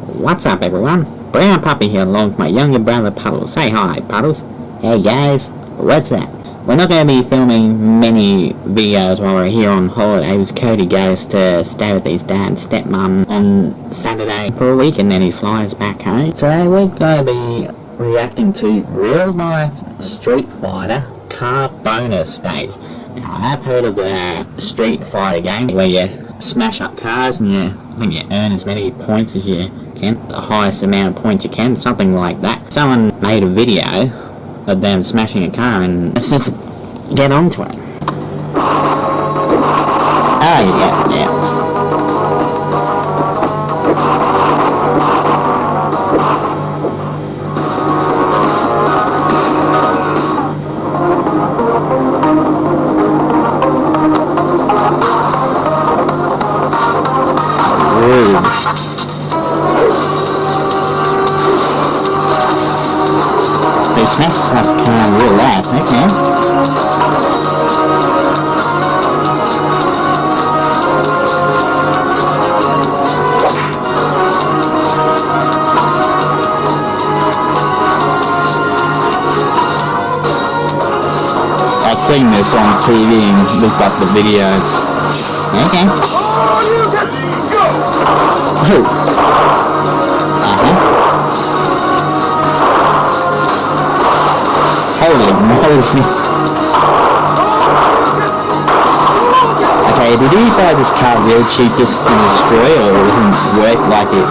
What's up, everyone? Brown Puppy here along with my younger brother Puddles. Say hi, Puddles. Hey guys, what's up? We're not going to be filming many videos while we're here on holidays. Kodie goes to stay with his dad and stepmom on Saturday for a week and then he flies back home. Today we're going to be reacting to real life Street Fighter car bonus stage. Now, I have heard of the Street Fighter game where you smash up cars and I think you earn as many points as you can, the highest amount of points you can, something like that. Someone made a video of them smashing a car and let's just get on to it. Oh yeah. They smashed up car in real life, okay. I've seen this on TV and looked up the videos. Okay. Holy moly. Okay, did he buy this car real cheap just to destroy or it doesn't work like it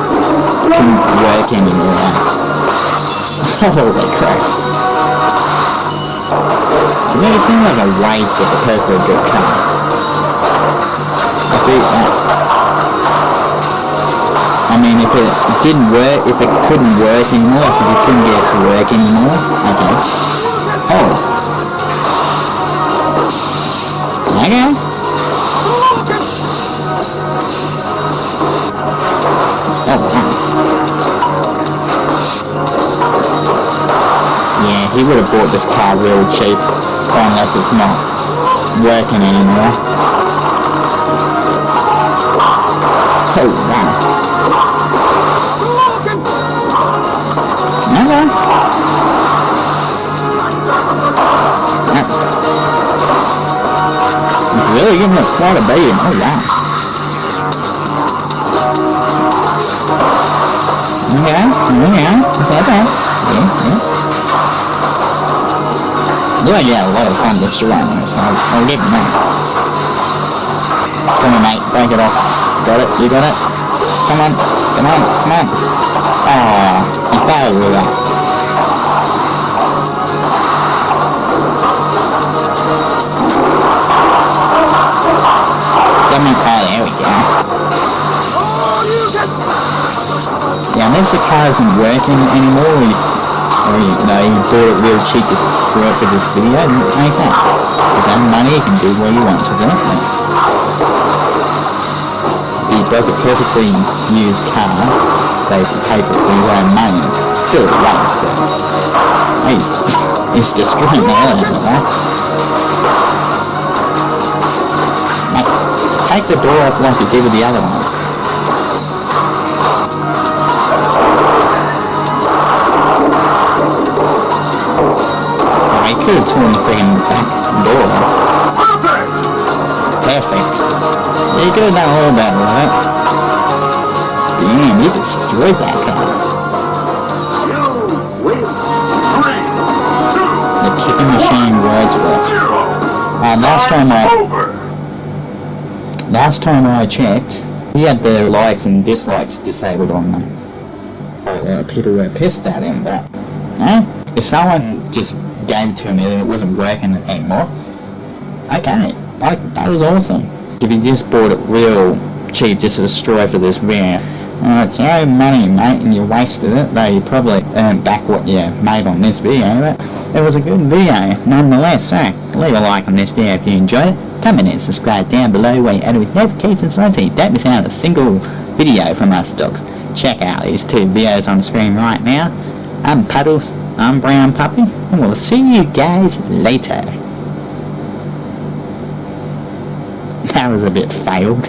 couldn't work anymore? Holy crap. To me it seems like a waste of a perfectly good car. I think that. I mean, if it didn't work, if it couldn't work anymore, if you couldn't get it to work anymore, okay. Oh. Okay. Oh, wow. Yeah, he would have bought this car real cheap, unless it's not working anymore. Oh, wow. Okay. It's really giving it quite a beating. Oh wow. Okay. It's okay. Yeah. Yeah, a lot of fun destroying this. I'll give him that. Come on, mate. Break it off. Got it? You got it? Come on. Oh, he failed with that. Oh, there we go. Yeah, unless the car isn't working anymore, or you bought it real cheap just for this video, then okay. With that money, you can do what you want to do. If you bought a perfectly used car, they pay for his own money. It's still a waste, but he's destroying the hell out of that. Take the door off like you did with the other one. Oh, he could have torn the friggin' back door off. Perfect. Yeah, you could have done all that, right? Damn, you destroyed that car. The kicking machine Wordsworth. Last time I checked, he had the likes and dislikes disabled on them. People were pissed at him, but if someone just gave it to me and it wasn't working anymore, okay, that was awesome. If you just bought it real cheap just to destroy for this video, it's your own money, mate, and you wasted it, though you probably earned back what you made on this video, but it was a good video nonetheless. So leave a like on this video if you enjoyed it. Comment and subscribe down below where you add with notifications on so you don't miss out on a single video from us dogs. Check out these two videos on the screen right now. I'm Puddles, I'm Brown Puppy, and we'll see you guys later. That was a bit failed.